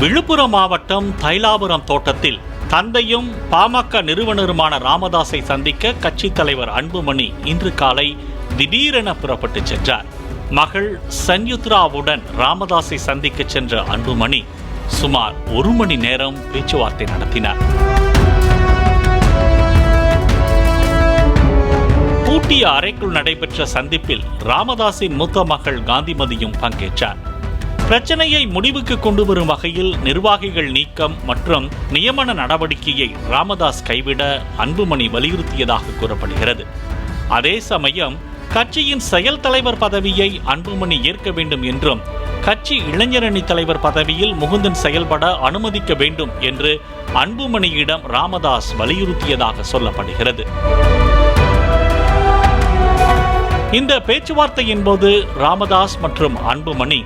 விழுப்புரம் மாவட்டம் தைலாபுரம் தோட்டத்தில் தந்தையும் பாமக நிறுவனருமான ராமதாஸை சந்திக்க கட்சித் தலைவர் அன்புமணி இன்று காலை திடீரென புறப்பட்டு சென்றார். மகள் சன்யுத்ராவுடன் ராமதாஸை சந்திக்க சென்ற அன்புமணி சுமார் 1 மணி நேரம் பேச்சுவார்த்தை நடத்தினார். பூட்டிய அறைக்குள் நடைபெற்ற சந்திப்பில் ராமதாஸின் மூத்த மகள் காந்திமதியும் பங்கேற்றார். பிரச்சனையை முடிவுக்கு கொண்டு வரும் வகையில் நிர்வாகிகள் நீக்கம் மற்றும் நியமன நடவடிக்கையை ராமதாஸ் கைவிட அன்புமணி வலியுறுத்தியதாக கூறப்படுகிறது. அதே சமயம் கட்சியின் செயல் தலைவர் பதவியை அன்புமணி ஏற்க வேண்டும் என்றும் கட்சி இளைஞரணி தலைவர் பதவியில் முகுந்தன் செயல்பட அனுமதிக்க வேண்டும் என்று அன்புமணியிடம் ராமதாஸ் வலியுறுத்தியதாக சொல்லப்படுகிறது. இந்த பேச்சுவார்த்தையின் போது ராமதாஸ் மற்றும் அன்புமணி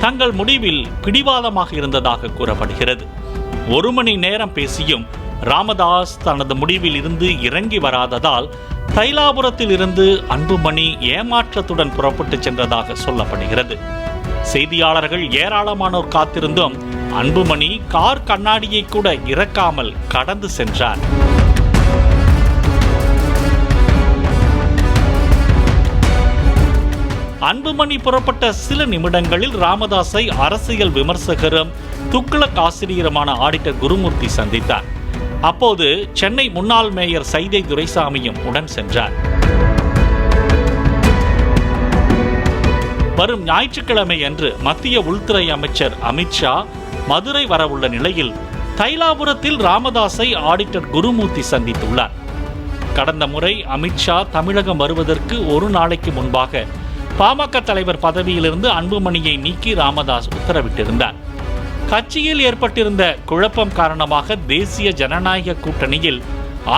தங்கள் முடிவில் பிடிவாதமாக இருந்ததாக கூறப்படுகிறது. 1 மணி நேரம் பேசியும் ராமதாஸ் தனது முடிவில் இருந்து இறங்கி வராததால் தைலாபுரத்தில் இருந்து அன்புமணி ஏமாற்றத்துடன் புறப்பட்டு சென்றதாக சொல்லப்படுகிறது. செய்தியாளர்கள் ஏராளமானோர் காத்திருந்தும் அன்புமணி கார் கண்ணாடியை கூட இறக்காமல் கடந்து சென்றார். அன்புமணி புறப்பட்ட சில நிமிடங்களில் ராமதாஸை அரசியல் விமர்சகரும் துக்ளக் ஆசிரியருமான ஆடிட்டர் குருமூர்த்தி சந்தித்தார். அப்போது சென்னை முன்னாள் மேயர் சைதை துரைசாமியும் உடன் சென்றார். வரும் ஞாயிற்றுக்கிழமை அன்று மத்திய உள்துறை அமைச்சர் அமித்ஷா மதுரை வரவுள்ள நிலையில் தைலாபுரத்தில் ராமதாஸை ஆடிட்டர் குருமூர்த்தி சந்தித்துள்ளார். கடந்த முறை அமித்ஷா தமிழகம் வருவதற்கு 1 நாளைக்கு முன்பாக பாமக தலைவர் பதவியிலிருந்து அன்புமணியை நீக்கி ராமதாஸ் உத்தரவிட்டிருந்தார். கட்சியில் ஏற்பட்டிருந்த குழப்பம் காரணமாக தேசிய ஜனநாயக கூட்டணியில்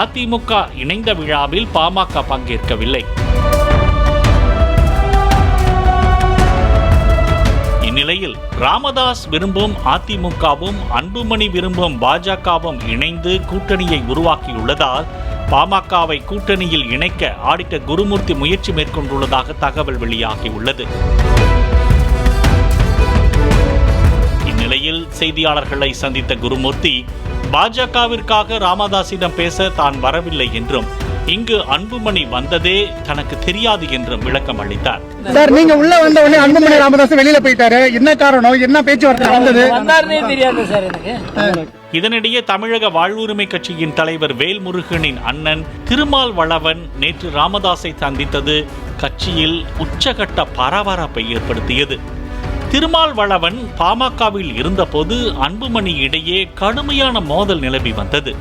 அதிமுக இணைந்த விழாவில் பாமக பங்கேற்கவில்லை. இந்நிலையில் ராமதாஸ் விரும்பும் அதிமுகவும் அன்புமணி விரும்பும் பாஜகவும் இணைந்து கூட்டணியை உருவாக்கியுள்ளதால் பாமகவை கூட்டணியில் இணைக்க ஆடிட்டர் குருமூர்த்தி முயற்சி மேற்கொண்டுள்ளதாக தகவல் வெளியாகியுள்ளது. இந்நிலையில் செய்தியாளர்களை சந்தித்த குருமூர்த்தி பாஜகவிற்காக ராமதாஸிடம் பேச தான் வரவில்லை என்றும் இங்கு அன்புமணி வந்ததே தனக்கு தெரியாது என்றும் விளக்கம் அளித்தார். சார், நீங்க உள்ள வந்த உடனே அன்புமணி ராமதாஸ் வெளியில போயிட்டாரு, என்ன காரணம், என்ன பேச்சுவார்த்தை நடந்தது? இதனிடையே தமிழக வாழ்வுரிமை கட்சியின் தலைவர் வேல்முருகனின் அண்ணன் திருமாவளவன் நேற்று ராமதாஸை சந்தித்தது கட்சியில் உச்சகட்ட பரபரப்பை ஏற்படுத்தியது. திருமாவளவன் பாமகவில் இருந்தபோது அன்புமணி இடையே கடுமையான மோதல் நிலவி வந்தது.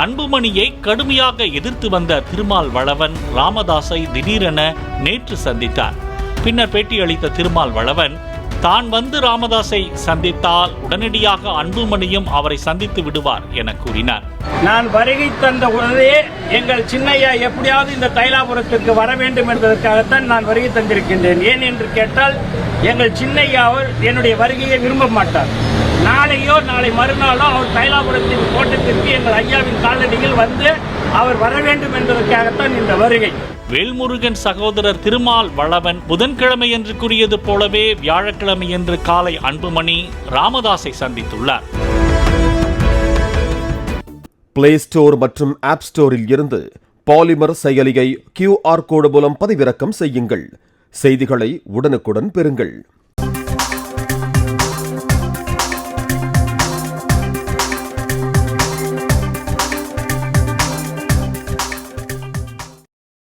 அன்புமணியை கடுமையாக எதிர்த்து வந்த திருமாவளவன் ராமதாஸை திடீரென நேற்று சந்தித்தார். பின்னர் பேட்டியளித்த திருமாவளவன் தான் வந்து ராமதாஸை சந்தித்தால் உடனடியாக அன்புமணியும் அவரை சந்தித்து விடுவார் என கூறினார். நான் வருகை தந்த உடனே எங்கள் சின்னையா எப்படியாவது இந்த தைலாபுரத்திற்கு வர வேண்டும் என்பதற்காகத்தான் நான் வருகை தந்திருக்கின்றேன். ஏன் என்று கேட்டால் எங்கள் சின்னையா அவர் என்னுடைய வருகையை விரும்ப மாட்டார். நாளையோ நாளை மறுநாளோ அவர் தைலாபுரத்தின் கோட்டத்திற்கு எங்கள் ஐயாவின் காலடியில் வந்து அவர் வர வேண்டும் என்பதற்காகத்தான் இந்த வருகை. வேல்முருகன் சகோதரர் திருமாவளவன் புதன்கிழமை என்று கூறியது போலவே வியாழக்கிழமை என்று காலை அன்புமணி ராமதாஸை சந்தித்துள்ளார். பிளே ஸ்டோர் மற்றும் ஆப் ஸ்டோரில் இருந்து பாலிமர் செயலியை QR கோடு மூலம் பதிவிறக்கம் செய்யுங்கள். செய்திகளை உடனுக்குடன் பெறுங்கள்.